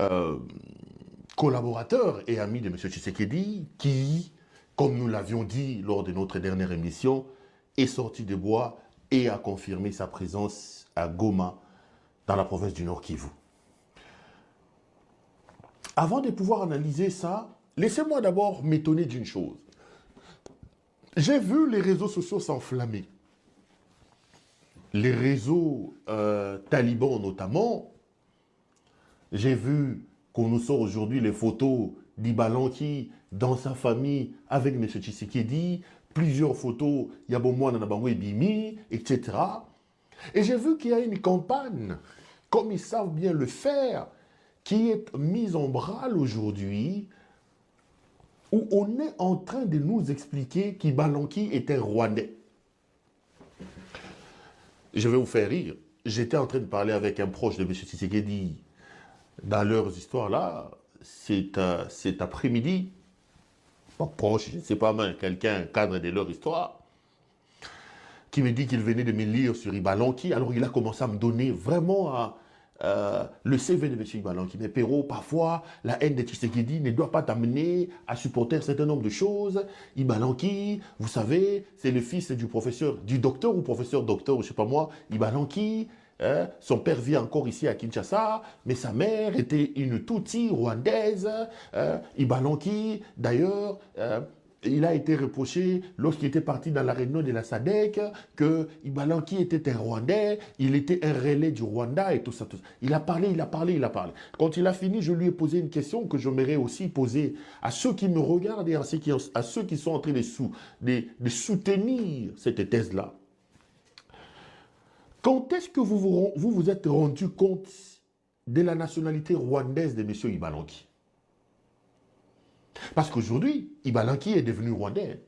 euh, collaborateur et ami de M. Tshisekedi, qui, comme nous l'avions dit lors de notre dernière émission, est sorti des bois et a confirmé sa présence à Goma, dans la province du Nord Kivu. Avant de pouvoir analyser ça, laissez-moi d'abord m'étonner d'une chose. J'ai vu les réseaux sociaux s'enflammer. Les réseaux talibans notamment. J'ai vu qu'on nous sort aujourd'hui les photos d'Ibalanki dans sa famille avec M. Tshisekedi, plusieurs photos, Yabomouana Nabango et Bimi, etc. Et j'ai vu qu'il y a une campagne, comme ils savent bien le faire, qui est mise en branle aujourd'hui, où on est en train de nous expliquer qu'Ibalanki était Rwandais. Je vais vous faire rire. J'étais en train de parler avec un proche de M. Tshisekedi dans leurs histoires là, cet après-midi, pas proche, je ne sais pas, mais quelqu'un, cadre de leur histoire, qui me dit qu'il venait de me lire sur Ibalanki. Alors il a commencé à me donner vraiment le CV de M. Ibalanki. Mais Perrault, parfois, la haine de Tshisekedi ne doit pas t'amener à supporter un certain nombre de choses. Ibalanki, vous savez, c'est le fils du professeur, du docteur ou professeur docteur, je ne sais pas moi, Ibalanki. Son père vit encore ici à Kinshasa, mais sa mère était une Tutsi rwandaise. Ibalanki, d'ailleurs, il a été reproché, lorsqu'il était parti dans la réunion de la SADC, que Ibalanki était un Rwandais, il était un relais du Rwanda et tout ça, tout ça. Il a parlé, il a parlé, il a parlé. Quand il a fini, je lui ai posé une question que j'aimerais aussi poser à ceux qui me regardent et à ceux qui sont en train de soutenir cette thèse-là. Quand est-ce que vous êtes rendu compte de la nationalité rwandaise de M. Ibalanki? Parce qu'aujourd'hui, Ibalanki est devenu rwandais.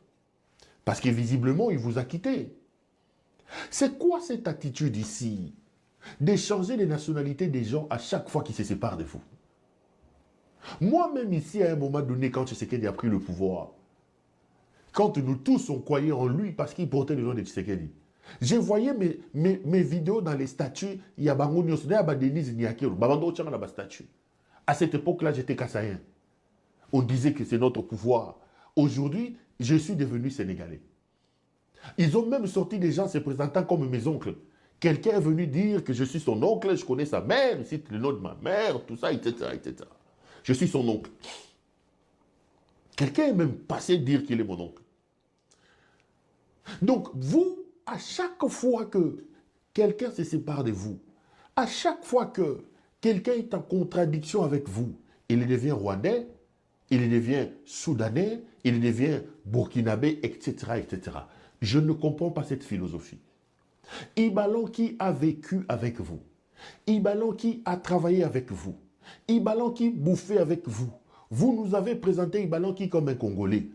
Parce que visiblement, il vous a quitté. C'est quoi cette attitude ici d'échanger les nationalités des gens à chaque fois qu'ils se séparent de vous? Moi-même ici, à un moment donné, quand Tshisekedi a pris le pouvoir, quand nous tous on croyait en lui parce qu'il portait le nom de Tshisekedi, j'ai voyé mes vidéos dans les statuts, il y a Bango Nyos, il y a Denise Niakeru, Babando Tchanga dans statut. À cette époque-là, j'étais Kassaïen. On disait que c'est notre pouvoir. Aujourd'hui, je suis devenu Sénégalais. Ils ont même sorti des gens se présentant comme mes oncles. Quelqu'un est venu dire que je suis son oncle, je connais sa mère, il cite le nom de ma mère, tout ça, etc., etc. Je suis son oncle. Quelqu'un est même passé dire qu'il est mon oncle. Donc, vous, à chaque fois que quelqu'un se sépare de vous, à chaque fois que quelqu'un est en contradiction avec vous, il devient rwandais, il devient soudanais, il devient burkinabé, etc., etc. Je ne comprends pas cette philosophie. Ibalanki a vécu avec vous. Ibalanki a travaillé avec vous. Ibalanki bouffait avec vous. Vous nous avez présenté Ibalanki comme un Congolais.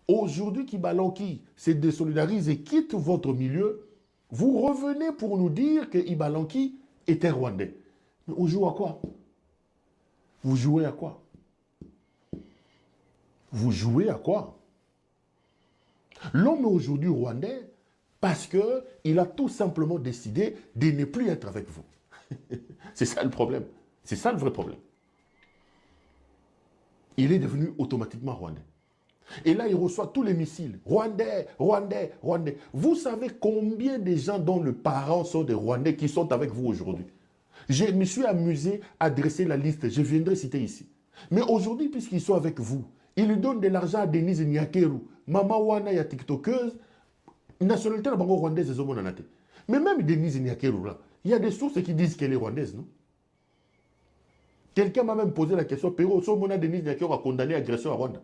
Aujourd'hui, qu'Ibalanki se désolidarise et quitte votre milieu, vous revenez pour nous dire que Ibalanki est un Rwandais. Mais on joue à quoi? Vous jouez à quoi? Vous jouez à quoi? L'homme est aujourd'hui rwandais parce qu'il a tout simplement décidé de ne plus être avec vous. C'est ça le problème. C'est ça le vrai problème. Il est devenu automatiquement rwandais. Et là, il reçoit tous les missiles. Rwandais, Rwandais, Rwandais. Vous savez combien de gens dont les parents sont des Rwandais qui sont avec vous aujourd'hui? Je me suis amusé à dresser la liste. Je viendrai citer ici. Mais aujourd'hui, puisqu'ils sont avec vous, ils lui donnent de l'argent à Denise Niakeru. Mama Wana ya TikTokeuse. Nationalité de Bango rwandaise est au Nanate. Mais même Denise Niakeru, là, il y a des sources qui disent qu'elle est rwandaise, non? Quelqu'un m'a même posé la question, Perrault, Somona Denise Niakeru a condamné l'agression à Rwanda.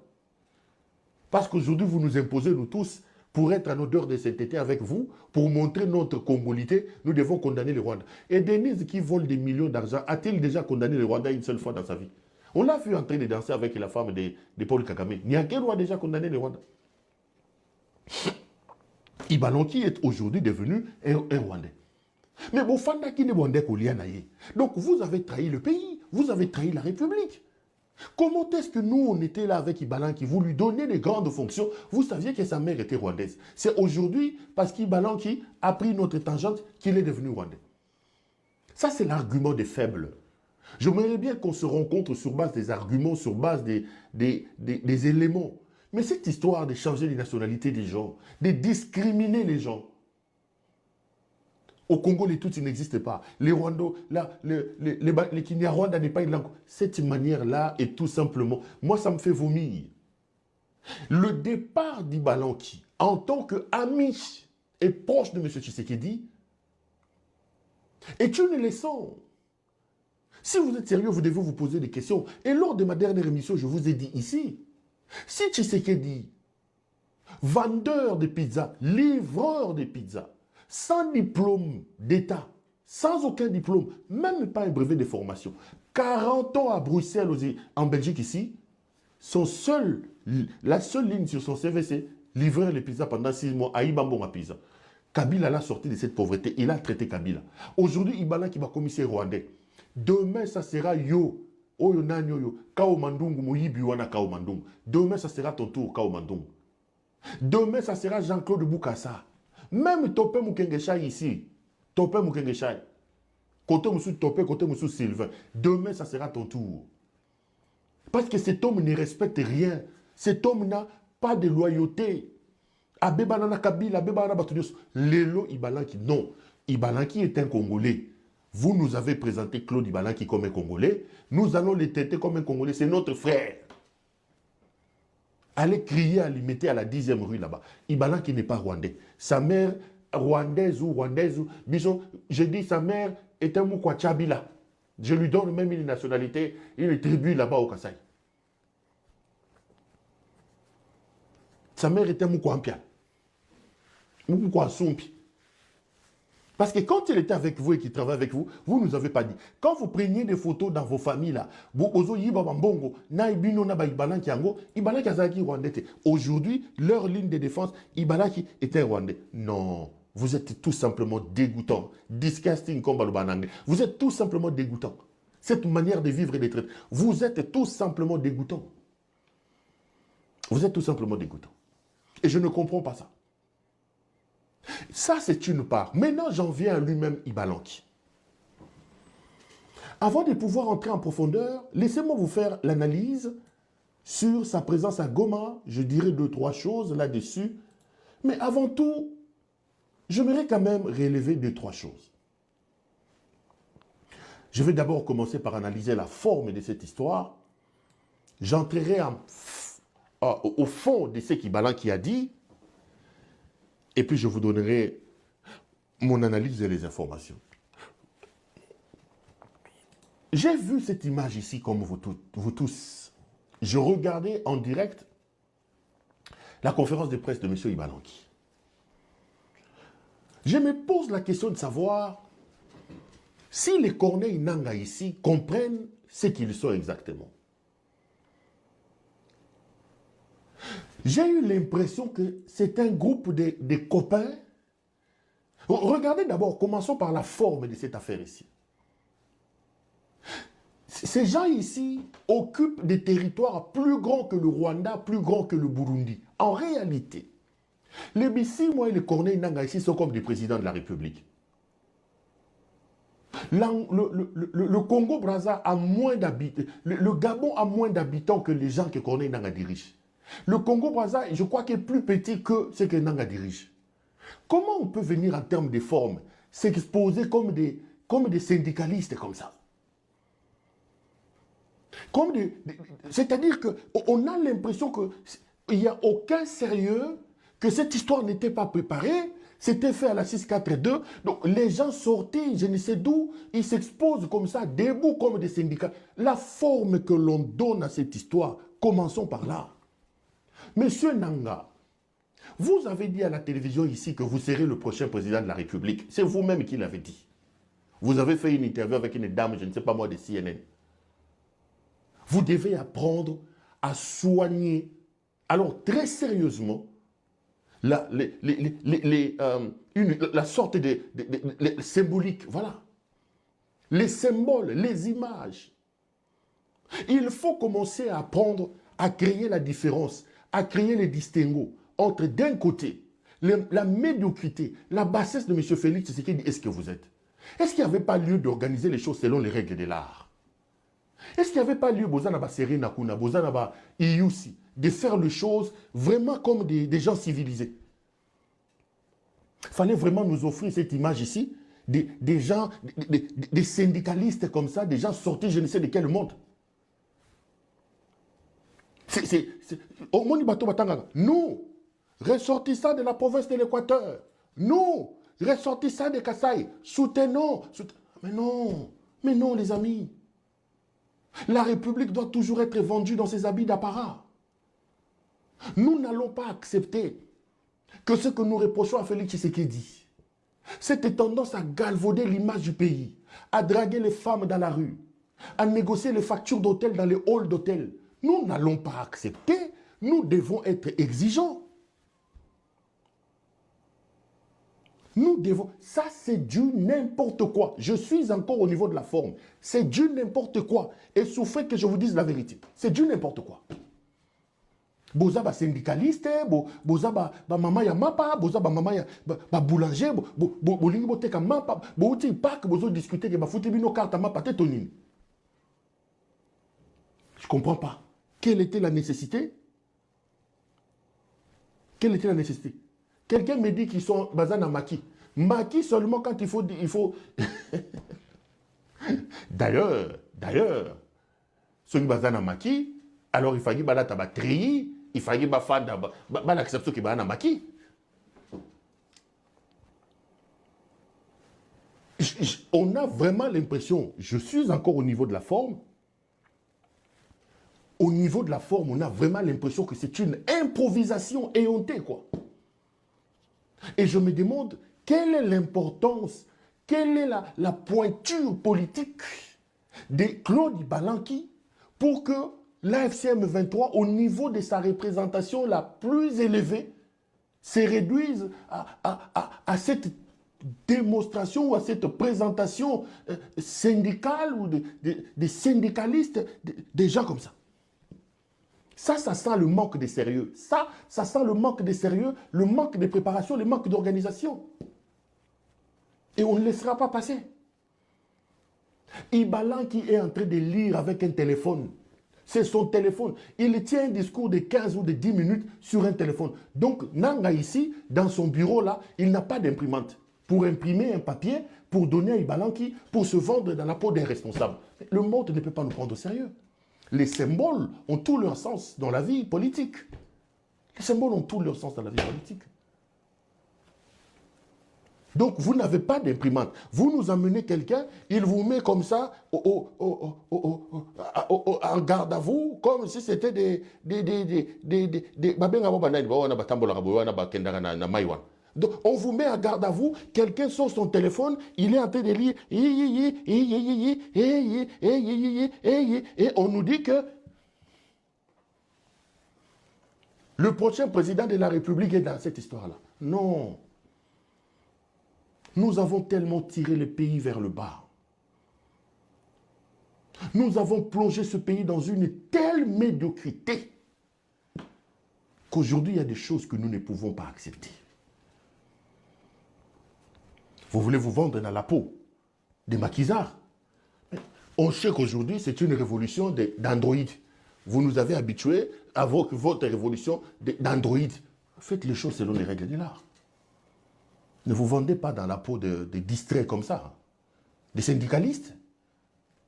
Parce qu'aujourd'hui, vous nous imposez, nous tous, pour être en odeur de sainteté avec vous, pour montrer notre congolité, nous devons condamner le Rwanda. Et Denise, qui vole des millions d'argent, a-t-il déjà condamné le Rwanda une seule fois dans sa vie? On l'a vu en train de danser avec la femme de Paul Kagame. Niakeru a déjà condamné le Rwanda. Ibalanki est aujourd'hui devenu un Rwandais. Mais bon, Fanda qui n'est Rwandais qu'au Lianaye. Donc vous avez trahi le pays, vous avez trahi la République. Comment est-ce que nous, on était là avec Ibalanki, vous lui donnez des grandes fonctions, vous saviez que sa mère était rwandaise. C'est aujourd'hui, parce qu'Ibalanki a pris notre tangente, qu'il est devenu rwandais. Ça, c'est l'argument des faibles. J'aimerais bien qu'on se rencontre sur base des arguments, sur base des éléments. Mais cette histoire de changer les nationalités des gens, de discriminer les gens, au Congo, les Tutsis n'existent pas. Les Rwandais, là, les Kinyarwanda n'est pas une langue. Cette manière-là est tout simplement... Moi, ça me fait vomir. Le départ d'Ibalanki, en tant qu'ami et proche de M. Tshisekedi, est une leçon. Si vous êtes sérieux, vous devez vous poser des questions. Et lors de ma dernière émission, je vous ai dit ici, si Tshisekedi, vendeur de pizzas, livreur de pizzas, sans diplôme d'État, sans aucun diplôme, même pas un brevet de formation, 40 ans à Bruxelles, en Belgique ici, la seule ligne sur son CV, c'est livrer les pizzas pendant 6 mois à Ibambon à Pizza. Kabila l'a sorti de cette pauvreté, il a traité Kabila. Aujourd'hui, Ibala qui va commissaire rwandais. Demain, ça sera yo. Oyo nanyo yo. Kao Mandungu, Moyibi wana Kao Mandungu. Demain, ça sera ton tour, Kao Mandungu. Demain, ça sera Jean-Claude Boukassa. Même Topé Moukengeshaï ici. Topé Moukengeshaï. Côté Moussou Topé, côté Moussou Sylvain. Demain, ça sera ton tour. Parce que cet homme ne respecte rien. Cet homme n'a pas de loyauté. Abebanana Kabila, Abebanana Batunios. Lélo Ibalanki, non. Ibalanki est un Congolais. Vous nous avez présenté Claude Ibalanki comme un Congolais. Nous allons le traiter comme un Congolais. C'est notre frère. Allez crier, alimenter à la 10e rue là-bas. Ibalanki n'est pas rwandais. Sa mère, rwandaise ou bisons, je dis sa mère est un Moukwachabila. Je lui donne même une nationalité, une tribu là-bas au Kasaï. Sa mère était Moukwampia. Moukwansumpi. Parce que quand il était avec vous et qu'il travaille avec vous, vous ne nous avez pas dit. Quand vous preniez des photos dans vos familles là, aujourd'hui, leur ligne de défense, Ibalaki était rwandais. Non, vous êtes tout simplement dégoûtant. Disgusting comme Balubanang. Vous êtes tout simplement dégoûtant. Cette manière de vivre et de traiter. Vous êtes tout simplement dégoûtant. Vous êtes tout simplement dégoûtant. Et je ne comprends pas ça. Ça, c'est une part. Maintenant, j'en viens à lui-même, Ibalanki. Avant de pouvoir entrer en profondeur, laissez-moi vous faire l'analyse sur sa présence à Goma. Je dirai 2-3 choses là-dessus. Mais avant tout, j'aimerais quand même relever 2-3 choses. Je vais d'abord commencer par analyser la forme de cette histoire. J'entrerai au fond de ce qu'Ibalanki a dit. Et puis je vous donnerai mon analyse et les informations. J'ai vu cette image ici comme vous tous. Je regardais en direct la conférence de presse de M. Ibalanki. Je me pose la question de savoir si les Corneille Nanga ici comprennent ce qu'ils sont exactement. J'ai eu l'impression que c'est un groupe de copains. Regardez d'abord, commençons par la forme de cette affaire ici. Ces gens ici occupent des territoires plus grands que le Rwanda, plus grands que le Burundi. En réalité, les Bissimo et les Corneille Nanga ici sont comme des présidents de la République. Le Congo-Brazza a moins d'habitants. Le Gabon a moins d'habitants que les gens que Corneille Nanga dirige. Le Congo-Brazza, je crois qu'il est plus petit que ce que Nanga dirige. Comment on peut venir en termes de forme s'exposer comme des syndicalistes comme ça? C'est-à-dire qu'on a l'impression qu'il n'y a aucun sérieux, que cette histoire n'était pas préparée, c'était fait à la 642. Donc les gens sortis, je ne sais d'où, ils s'exposent comme ça, debout comme des syndicats. La forme que l'on donne à cette histoire, commençons par là. Monsieur Nanga, vous avez dit à la télévision ici que vous serez le prochain président de la République. C'est vous-même qui l'avez dit. Vous avez fait une interview avec une dame, je ne sais pas moi, de CNN. Vous devez apprendre à soigner, alors très sérieusement, la sorte de symbolique, voilà. Les symboles, les images. Il faut commencer à apprendre à créer la différence, à créer les distinguos entre d'un côté la médiocrité, la bassesse de M. Félix Tshisekedi. Est-ce que vous êtes? Est-ce qu'il n'y avait pas lieu d'organiser les choses selon les règles de l'art? Est-ce qu'il n'y avait pas lieu, Bozana Serena Kuna, Bozana Iyusi, de faire les choses vraiment comme des gens civilisés? Il fallait vraiment nous offrir cette image ici, des gens, des syndicalistes comme ça, des gens sortis je ne sais de quel monde. Nous, ressortissants de la province de l'Équateur, nous, ressortissants de Kasaï, soutenons. Mais non les amis. La République doit toujours être vendue dans ses habits d'apparat. Nous n'allons pas accepter que ce que nous reprochons à Félix Tshisekedi, cette tendance à galvauder l'image du pays, à draguer les femmes dans la rue, à négocier les factures d'hôtel dans les halls d'hôtel, nous n'allons pas accepter, nous devons être exigeants. Nous devons... Ça, c'est du n'importe quoi. Je suis encore au niveau de la forme. C'est du n'importe quoi. Et souffrez que je vous dise la vérité. C'est du n'importe quoi. Boza ba syndicaliste, boza ba mama ya mapa, boza ba mama ya ba boulanger, bolingi boteka mapa, bouti pak bozo discuter que ba fouti bino carte mapa tétonine. Je comprends pas. Quelle était la nécessité? Quelle était la nécessité? Quelqu'un me dit qu'ils sont bazan à Maki. Maki seulement quand il faut... D'ailleurs, ceux qui bazan à Maki, alors il fallait balata ba tri, il fallait ba fada ba l'acceptation qui bazan à Maki. On a vraiment l'impression, je suis encore au niveau de la forme. Au niveau de la forme, on a vraiment l'impression que c'est une improvisation éhontée, quoi. Et je me demande, quelle est l'importance, quelle est la pointure politique de Claude Balanki pour que l'AFCM 23, au niveau de sa représentation la plus élevée, se réduise à cette démonstration ou à cette présentation syndicale ou des syndicalistes, des gens comme ça. Ça sent le manque de sérieux. Ça sent le manque de sérieux, le manque de préparation, le manque d'organisation. Et on ne laissera pas passer. Ibalan qui est en train de lire avec un téléphone. C'est son téléphone. Il tient un discours de 15 ou de 10 minutes sur un téléphone. Donc, Nanga ici, dans son bureau là, il n'a pas d'imprimante. Pour imprimer un papier, pour donner à Ibalanki, pour se vendre dans la peau d'un responsable. Le monde ne peut pas nous prendre au sérieux. Les symboles ont tout leur sens dans la vie politique. Les symboles ont tout leur sens dans la vie politique. Donc, vous n'avez pas d'imprimante. Vous nous amenez quelqu'un, il vous met comme ça en garde à vous, comme si c'était donc, on vous met en garde à vous, quelqu'un sort son téléphone, il est en train de lire, et on nous dit que le prochain président de la République est dans cette histoire-là. Non. Nous avons tellement tiré le pays vers le bas. Nous avons plongé ce pays dans une telle médiocrité qu'aujourd'hui, il y a des choses que nous ne pouvons pas accepter. Vous voulez vous vendre dans la peau des maquisards. On sait qu'aujourd'hui, c'est une révolution d'Android. Vous nous avez habitués à votre révolution d'Android. Faites les choses selon les règles de l'art. Ne vous vendez pas dans la peau de distraits comme ça. Des syndicalistes.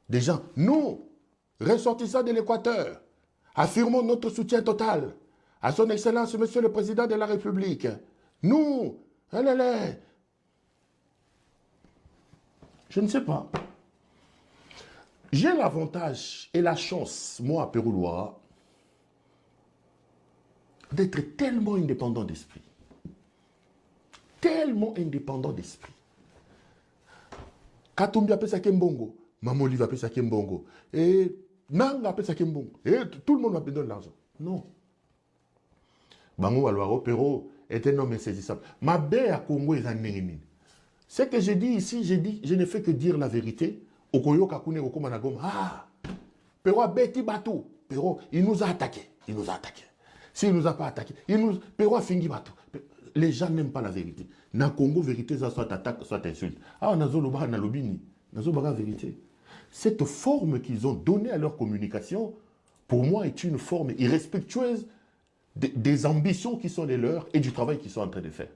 Des gens. Nous, ressortissants de l'Équateur, affirmons notre soutien total à son Excellence, Monsieur le Président de la République. Nous, je ne sais pas. J'ai l'avantage et la chance, moi, à Pérou-Loire, d'être tellement indépendant d'esprit. Tellement indépendant d'esprit. Katumbi appelle ça Kembongo. Maman Olive appelle ça Kembongo. Et Nanga appelle ça Kembongo. Et tout le monde m'a donné de l'argent. Non. Bango Alouaro Perro est un homme insaisissable. Ma belle à Congo est un nénénine. Ce que je dis ici, je ne fais que dire la vérité. Okoyo Kakune Oko Managom. Ah, Perro a bêti bateau. Perro, il nous a attaqués. Il nous a attaqués. S'il ne nous a pas attaqués, Perro a fini bateau. Les gens n'aiment pas la vérité. Dans le Congo, vérité, ça soit attaque, soit insulte. Ah, on a zoloba na lobini. On a zoloba vérité. Cette forme qu'ils ont donnée à leur communication, pour moi, est une forme irrespectueuse des ambitions qui sont les leurs et du travail qu'ils sont en train de faire.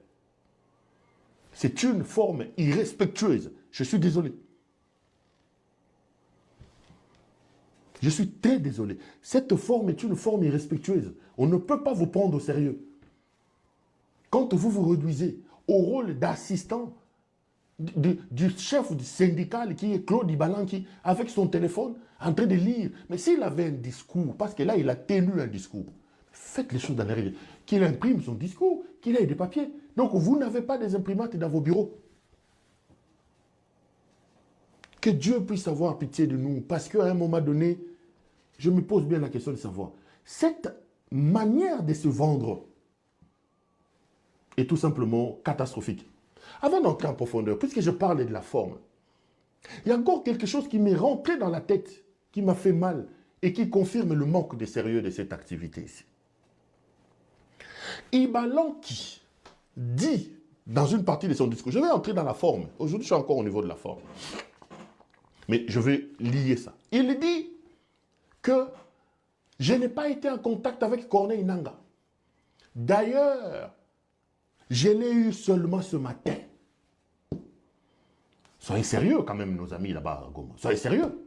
C'est une forme irrespectueuse. Je suis désolé. Je suis très désolé. Cette forme est une forme irrespectueuse. On ne peut pas vous prendre au sérieux. Quand vous vous réduisez au rôle d'assistant du chef du syndical qui est Claude Ibalan, qui, avec son téléphone, en train de lire. Mais s'il avait un discours, parce que là, il a tenu un discours, faites les choses dans la règle. Qu'il imprime son discours, qu'il ait des papiers. Donc, vous n'avez pas des imprimantes dans vos bureaux. Que Dieu puisse avoir pitié de nous, parce qu'à un moment donné, je me pose bien la question de savoir, cette manière de se vendre est tout simplement catastrophique. Avant d'entrer en profondeur, puisque je parlais de la forme, il y a encore quelque chose qui m'est rentré dans la tête, qui m'a fait mal et qui confirme le manque de sérieux de cette activité ici. Ibalan qui dit dans une partie de son discours, je vais entrer dans la forme, aujourd'hui je suis encore au niveau de la forme, mais je vais lier ça. Il dit que je n'ai pas été en contact avec Corneille Nangaa. D'ailleurs, je l'ai eu seulement ce matin. Soyez sérieux quand même, nos amis là-bas à Goma. Soyez sérieux.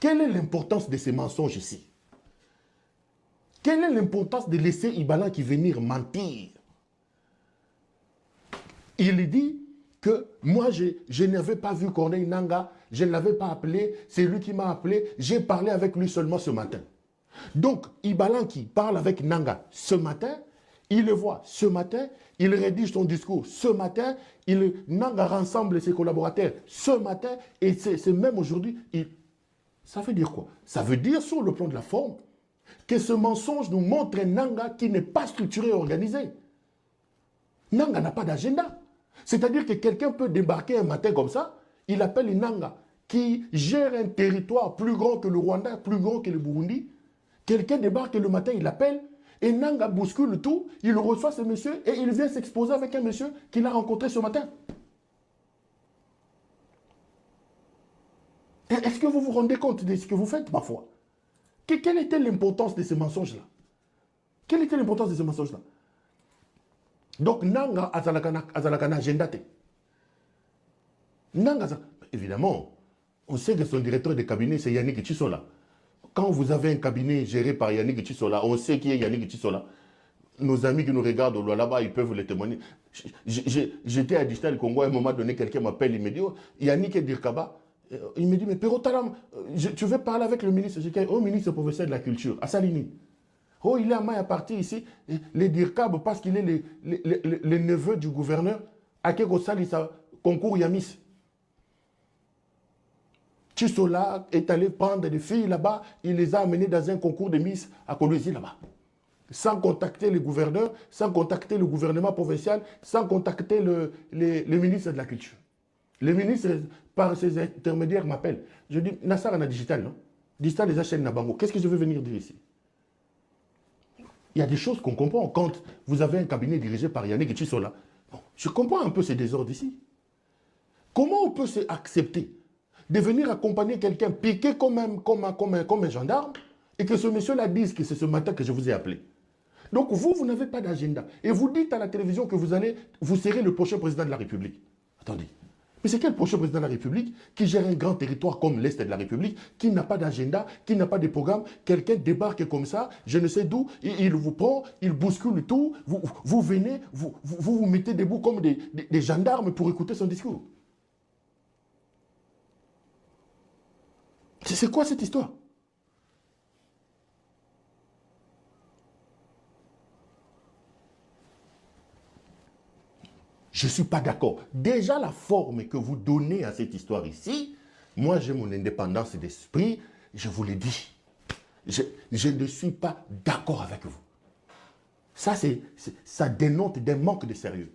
Quelle est l'importance de ces mensonges ici? Quelle est l'importance de laisser Ibalan qui venir mentir? Il dit que moi, je n'avais pas vu Corneille Nangaa, je ne l'avais pas appelé, c'est lui qui m'a appelé, j'ai parlé avec lui seulement ce matin. Donc, Ibalan qui parle avec Nangaa ce matin, il le voit ce matin, il rédige son discours ce matin, Nangaa rassemble ses collaborateurs ce matin, et c'est même aujourd'hui. Ça veut dire quoi? Ça veut dire sur le plan de la forme, que ce mensonge nous montre un Nangaa qui n'est pas structuré et organisé. Nangaa n'a pas d'agenda. C'est-à-dire que quelqu'un peut débarquer un matin comme ça, il appelle une Nangaa qui gère un territoire plus grand que le Rwanda, plus grand que le Burundi. Quelqu'un débarque le matin, il appelle, et Nangaa bouscule tout, il reçoit ce monsieur et il vient s'exposer avec un monsieur qu'il a rencontré ce matin. Est-ce que vous vous rendez compte de ce que vous faites parfois? Quelle était l'importance de ces mensonges-là? Quelle était l'importance de ces mensonges-là? Donc, Nangaa azalakana agenda te. Nangaa, évidemment, on sait que son directeur de cabinet, c'est Yannick Tshisola. Quand vous avez un cabinet géré par Yannick Tshisola, on sait qui est Yannick Tshisola. Nos amis qui nous regardent là-bas, ils peuvent le témoigner. J'étais à Digital Congo, à un moment donné, quelqu'un m'appelle, il me dit, oh, Yannick Dirkaba. Il me dit, mais Perrotalam, tu veux parler avec le ministre? J'ai dit, oh, ministre professeur de la culture, à Salini. Oh, il est à Maya parti ici, les Dirkab, parce qu'il est le neveu du gouverneur, à Kekosali, concours Yamis. Tshisola est allé prendre des filles là-bas, il les a amenées dans un concours de Miss à Kolwezi là-bas. Sans contacter le gouverneur, sans contacter le gouvernement provincial, sans contacter le ministre de la Culture. Le ministre, par ses intermédiaires, m'appelle. Je dis, Nassar, on a digital, non? Digital, les chaînes Nabango. Qu'est-ce que je veux venir dire ici? Il y a des choses qu'on comprend quand vous avez un cabinet dirigé par Yannick Tshisola. Bon, je comprends un peu ces désordres ici. Comment on peut accepter de venir accompagner quelqu'un piqué comme un gendarme et que ce monsieur-là dise que c'est ce matin que je vous ai appelé? Donc vous n'avez pas d'agenda. Et vous dites à la télévision que vous serez le prochain président de la République. Attendez. Mais c'est quel prochain président de la République qui gère un grand territoire comme l'Est de la République, qui n'a pas d'agenda, qui n'a pas de programme? Quelqu'un débarque comme ça, je ne sais d'où, il vous prend, il bouscule tout, vous venez, vous mettez debout comme des gendarmes pour écouter son discours. C'est quoi cette histoire? Je ne suis pas d'accord. Déjà, la forme que vous donnez à cette histoire ici, moi j'ai mon indépendance d'esprit, je vous l'ai dit. Je ne suis pas d'accord avec vous. Ça dénote d'un manque de sérieux.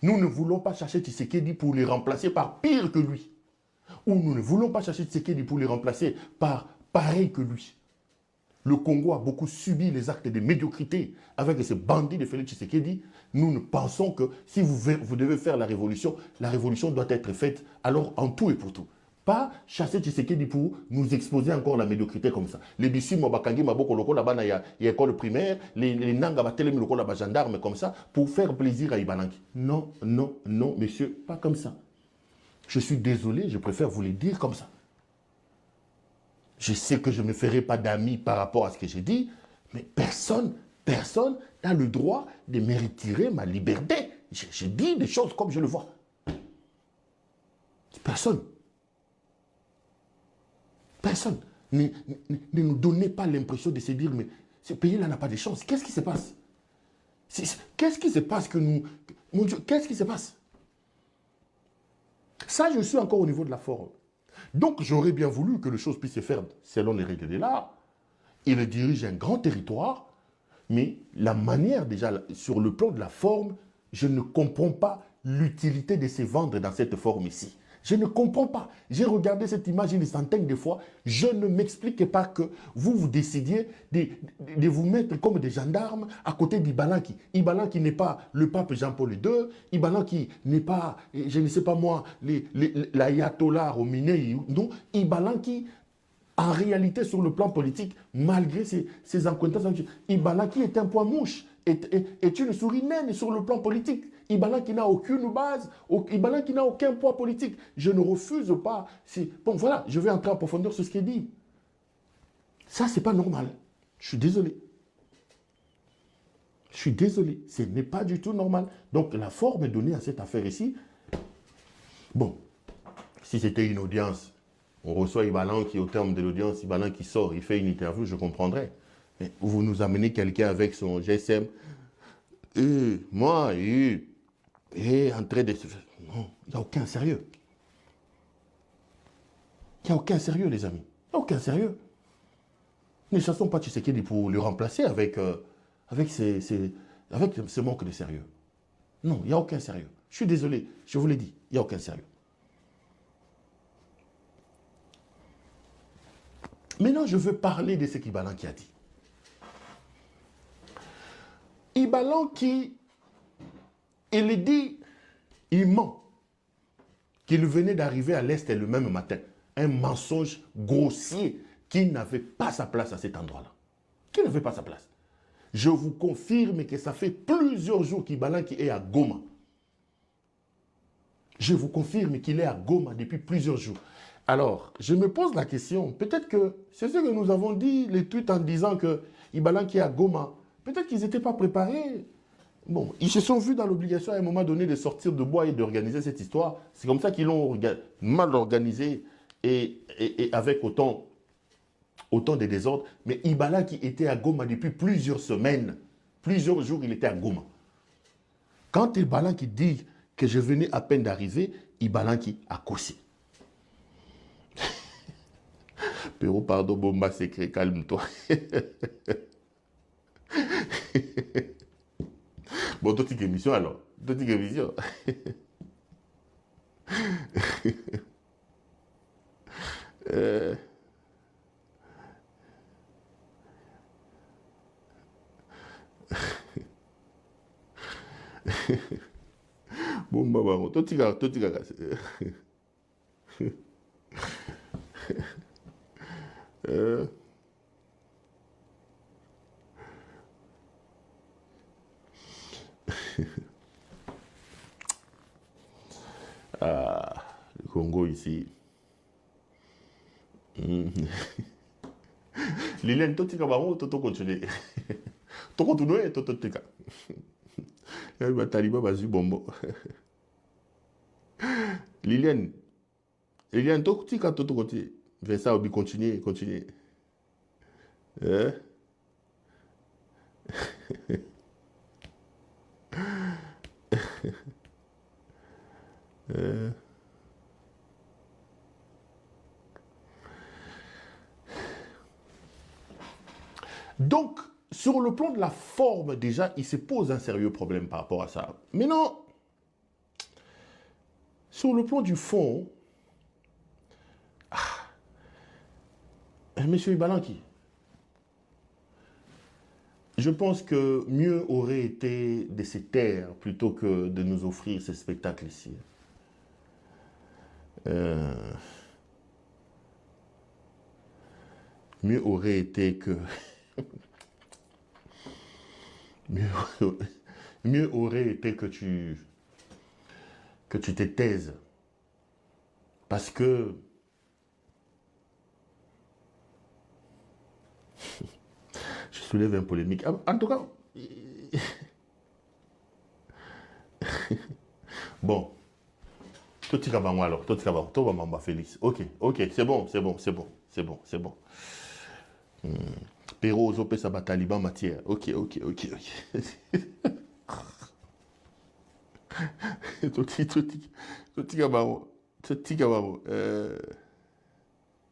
Nous ne voulons pas chercher Tshisekedi pour les remplacer par pire que lui. Ou nous ne voulons pas chercher Tshisekedi pour les remplacer par pareil que lui. Le Congo a beaucoup subi les actes de médiocrité avec ces bandits de Félix Tshisekedi. Nous ne pensons que si vous devez faire la révolution doit être faite alors en tout et pour tout. Pas chasser Tshisekedi pour nous exposer encore la médiocrité comme ça. Les bissi Mobakangi Maboko Loko là-bas, il y a école primaire, les Nanga Batelemi Loko là-bas, gendarme comme ça, pour faire plaisir à Ibanaki. Non, non, non, monsieur, pas comme ça. Je suis désolé, je préfère vous le dire comme ça. Je sais que je ne me ferai pas d'amis par rapport à ce que j'ai dit, mais personne n'a le droit de me retirer ma liberté. Je dis des choses comme je le vois. Personne. Personne. Ne nous donnez pas l'impression de se dire, mais ce pays-là n'a pas de chance. Qu'est-ce qui se passe? Qu'est-ce qui se passe que nous... Mon Dieu, qu'est-ce qui se passe? Ça, je suis encore au niveau de la forme. Donc, j'aurais bien voulu que les choses puissent se faire selon les règles de l'art. Il dirige un grand territoire, mais la manière, déjà, sur le plan de la forme, je ne comprends pas l'utilité de se vendre dans cette forme ici. Je ne comprends pas. J'ai regardé cette image une centaine de fois. Je ne m'explique pas que vous décidiez de vous mettre comme des gendarmes à côté d'Ibalanki. Ibalanki n'est pas le pape Jean-Paul II. Ibalanki n'est pas, je ne sais pas moi, l'ayatollah Khomeini. Non, Ibalanki, en réalité, sur le plan politique, malgré ses accointances, Ibalanki est un point mouche, est une souris naine sur le plan politique. Ibalanki n'a aucune base, Ibalanki n'a aucun poids politique. Je ne refuse pas. Bon, voilà, je vais entrer en profondeur sur ce qu'il dit. Ça, c'est pas normal. Je suis désolé. Je suis désolé. Ce n'est pas du tout normal. Donc, la forme donnée à cette affaire ici, bon, si c'était une audience, on reçoit Ibalanki au terme de l'audience, Ibalanki sort, il fait une interview, je comprendrais. Mais vous nous amenez quelqu'un avec son GSM, moi, en train de... Non, il n'y a aucun sérieux. Il n'y a aucun sérieux, les amis. Il n'y a aucun sérieux. Ne chassons pas Tshisekedi pour le remplacer avec ce manque de sérieux. Non, il n'y a aucun sérieux. Je suis désolé, je vous l'ai dit, il n'y a aucun sérieux. Maintenant, je veux parler de ce qu'Ibalanki a dit. Ibalanki, il dit, il ment, qu'il venait d'arriver à l'Est le même matin. Un mensonge grossier qui n'avait pas sa place à cet endroit-là. Qui n'avait pas sa place. Je vous confirme que ça fait plusieurs jours qu'Ibalanki est à Goma. Je vous confirme qu'il est à Goma depuis plusieurs jours. Alors, je me pose la question, peut-être que c'est ce que nous avons dit, les tweets en disant que Ibalanki est à Goma. Peut-être qu'ils n'étaient pas préparés. Bon, ils se sont vus dans l'obligation à un moment donné de sortir de bois et d'organiser cette histoire. C'est comme ça qu'ils l'ont mal organisé et avec autant de désordre. Mais Ibalanki était à Goma depuis plusieurs semaines. Plusieurs jours, il était à Goma. Quand Ibalanki dit que je venais à peine d'arriver, Ibalanki a causé. Pero pardon, bomba secret, calme-toi. Bon, toi, tu es émission alors. Toi, tu es émission. Bomba, bon, toi, tu le Congo ici. Liliane, toi, tu vas continuer. Tu continues, tu vas Taliban, vas-y, bombo. Liliane, toi, tu vas continuer. Fais ça, ou bien continuer. Hein? Donc, sur le plan de la forme, déjà, il se pose un sérieux problème par rapport à ça. Mais non, sur le plan du fond, monsieur Ibalanki, Je pense que mieux aurait été de se taire plutôt que de nous offrir ce spectacle ici. Euh, mieux aurait été que... Mieux, mieux aurait été que tu te taises. Parce que je soulève une polémique. En tout cas, bon, tout est bon alors, tout est bon, tout va m'en Félix. Ok, ok, c'est bon, c'est bon, c'est bon, c'est bon, c'est bon. Pero Zope Sabataliban matière. Ok, ok, ok, ok. Tout est bon, tout est bon.